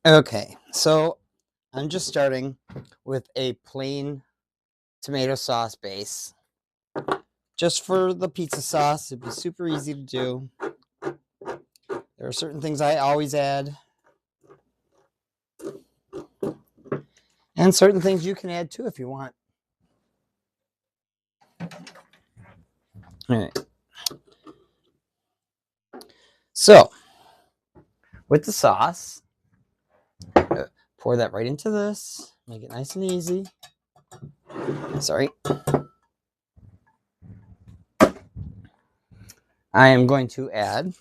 Okay, so I'm just starting with a plain tomato sauce base. Just for the pizza sauce, it'd be super easy to do. There are certain things I always add, and certain things you can add too if you want. All right. So, with the sauce, pour that right into this. Make it nice and easy. Sorry. I am going to add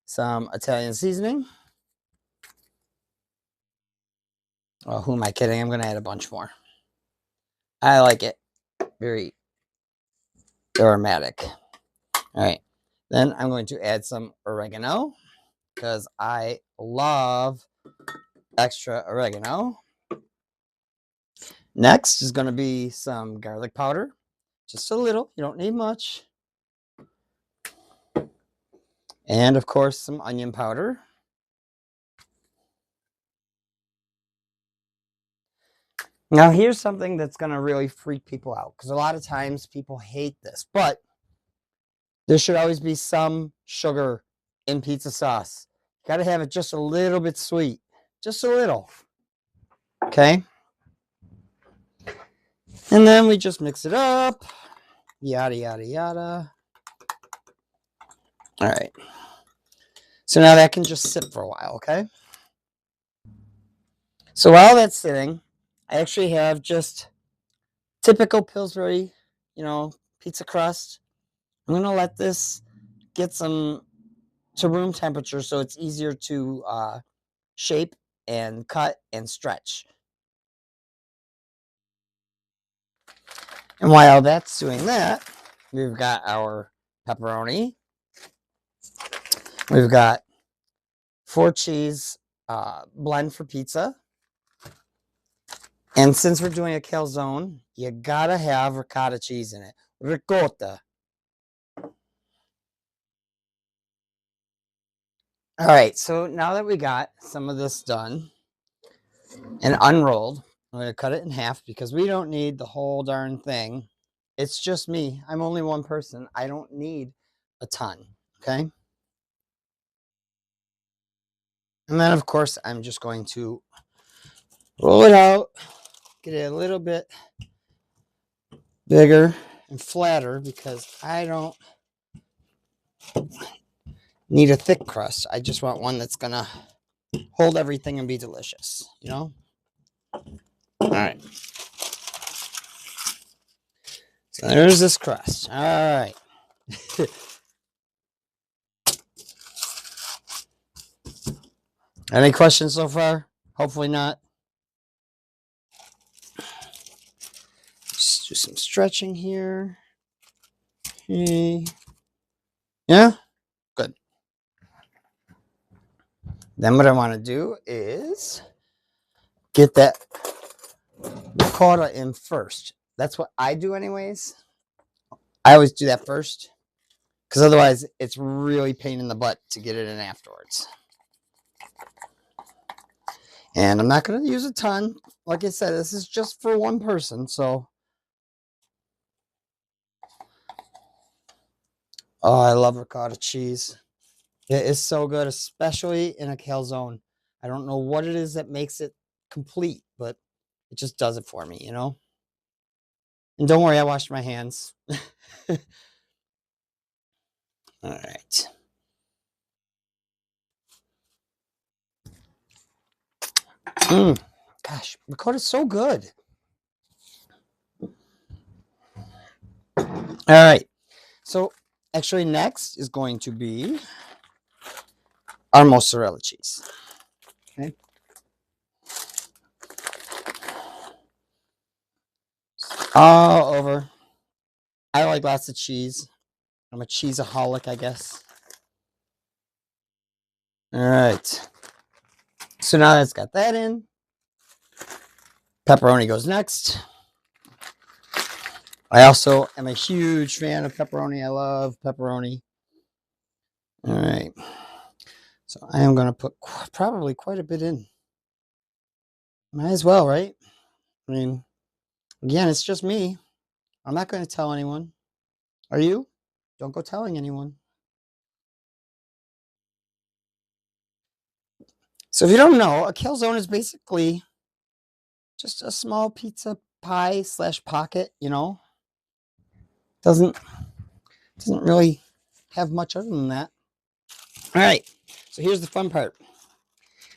some Italian seasoning. Oh, who am I kidding? I'm going to add a bunch more. I like it very aromatic. All right. Then I'm going to add some oregano because I love extra oregano. Next is going to be some garlic powder. Just a little. You don't need much. And, of course, some onion powder. Now, here's something that's going to really freak people out because a lot of times people hate this, but there should always be some sugar in pizza sauce. You got to have it just a little bit sweet. Just a little. Okay? And then we just mix it up. Yada, yada, yada. All right. So now that can just sit for a while, okay? So while that's sitting, I actually have just typical Pillsbury, pizza crust. I'm going to let this get some to room temperature so it's easier to shape and cut and stretch. And while that's doing that, we've got our pepperoni. We've got 4 cheese blend for pizza. And since we're doing a calzone, you gotta have ricotta cheese in it. Ricotta. All right, so now that we got some of this done and unrolled, I'm gonna cut it in half because we don't need the whole darn thing. It's just me. I'm only one person. I don't need a ton, okay? And then, of course, I'm just going to roll it out, get it a little bit bigger and flatter because I don't need a thick crust. I just want one that's gonna hold everything and be delicious, All right. So there's this crust. All right. Any questions so far? Hopefully not. Just do some stretching here. Okay. Yeah? Good. Then what I want to do is get that ricotta in first. That's what I do anyways. I always do that first because otherwise it's really pain in the butt to get it in afterwards. And I'm not going to use a ton. Like I said, this is just for one person, so. Oh, I love ricotta cheese. It is so good, especially in a calzone. I don't know what it is that makes it complete, but it just does it for me, And don't worry, I washed my hands. All right. Gosh, ricotta is so good. All right. So actually next is going to be our mozzarella cheese. Okay. All over. I like lots of cheese. I'm a cheeseaholic, I guess. All right. So now that's got that in. Pepperoni goes next. I also am a huge fan of pepperoni. I love pepperoni. All right. So I am going to put probably quite a bit in. Might as well, right? I mean, again, it's just me. I'm not going to tell anyone. Are you? Don't go telling anyone. So if you don't know, a calzone is basically just a small pizza pie slash pocket, you know? Doesn't really have much other than that. All right. So here's the fun part.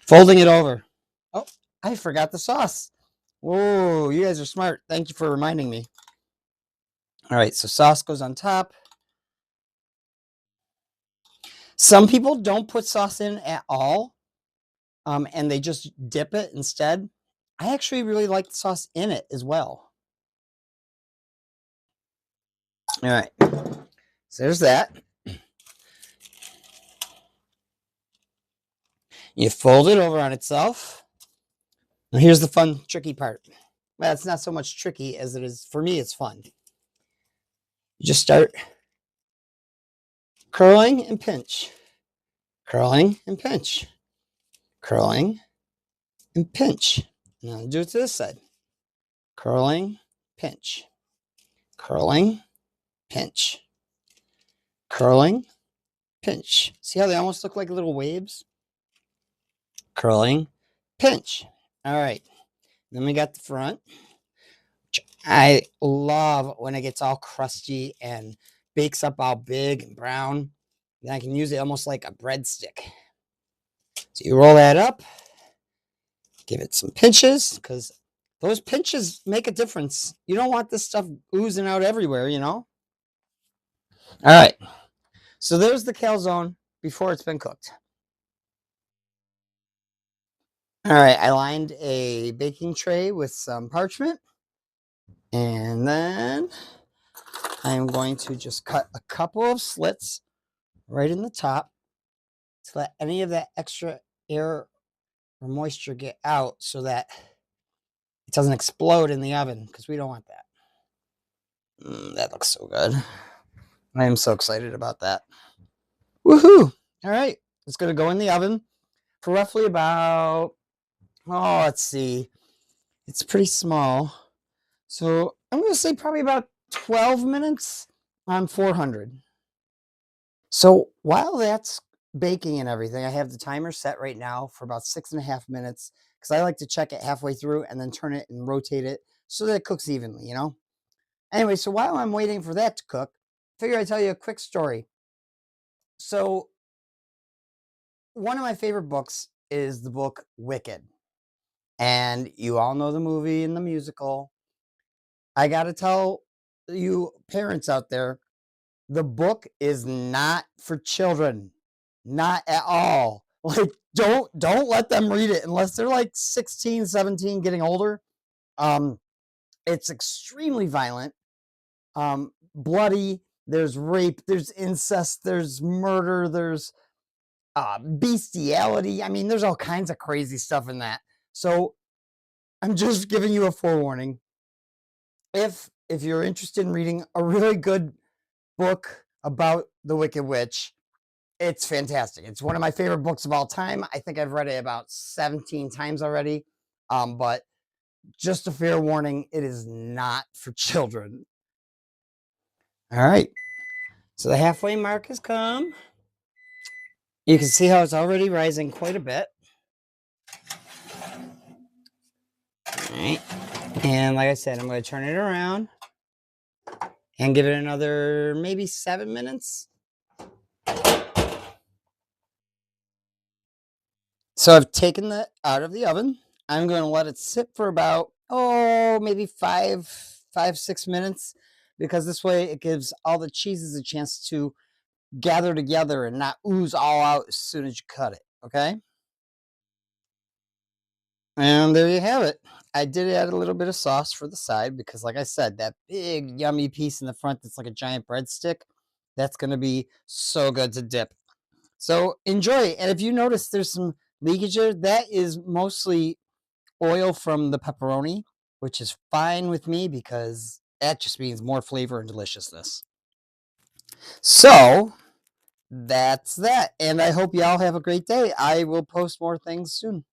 Folding it over. Oh, I forgot the sauce. Whoa, you guys are smart. Thank you for reminding me. All right, so sauce goes on top. Some people don't put sauce in at all, and they just dip it instead. I actually really like the sauce in it as well. All right, so there's that. You fold it over on itself. Now here's the fun, tricky part. Well, it's not so much tricky as it is, for me, it's fun. You just start curling and pinch, curling and pinch, curling and pinch. Now do it to this side. Curling, pinch, curling, pinch, curling, pinch. See how they almost look like little waves? Curling, pinch. All right. Then we got the front. I love when it gets all crusty and bakes up all big and brown. Then I can use it almost like a breadstick. So you roll that up, give it some pinches, because those pinches make a difference. You don't want this stuff oozing out everywhere, you know? All right. So there's the calzone before it's been cooked. All right, I lined a baking tray with some parchment, and then I'm going to just cut a couple of slits right in the top to let any of that extra air or moisture get out so that it doesn't explode in the oven, because we don't want that. That looks so good. I am so excited about that. Woohoo! All right, it's going to go in the oven for roughly about, oh, let's see. It's pretty small. So I'm going to say probably about 12 minutes on 400. So while that's baking and everything, I have the timer set right now for about 6.5 minutes, because I like to check it halfway through and then turn it and rotate it so that it cooks evenly, you know? Anyway, so while I'm waiting for that to cook, I figure I'd tell you a quick story. So one of my favorite books is the book Wicked. And you all know the movie and the musical. I got to tell you parents out there, the book is not for children. Not at all. Like, don't let them read it unless they're like 16, 17, getting older. It's extremely violent, bloody. There's rape, there's incest, there's murder, there's bestiality. I mean, there's all kinds of crazy stuff in that. So I'm just giving you a forewarning. If you're interested in reading a really good book about the Wicked Witch, it's fantastic. It's one of my favorite books of all time. I think I've read it about 17 times already. But just a fair warning, it is not for children. All right. So the halfway mark has come. You can see how it's already rising quite a bit. All right. And like I said, I'm going to turn it around and give it another maybe 7 minutes. So I've taken that out of the oven. I'm going to let it sit for about, maybe 6 minutes, because this way it gives all the cheeses a chance to gather together and not ooze all out as soon as you cut it. Okay. And there you have it. I did add a little bit of sauce for the side because, like I said, that big yummy piece in the front that's like a giant breadstick, that's going to be so good to dip. So enjoy. And if you notice there's some leakage there, that is mostly oil from the pepperoni, which is fine with me because that just means more flavor and deliciousness. So that's that. And I hope y'all have a great day. I will post more things soon.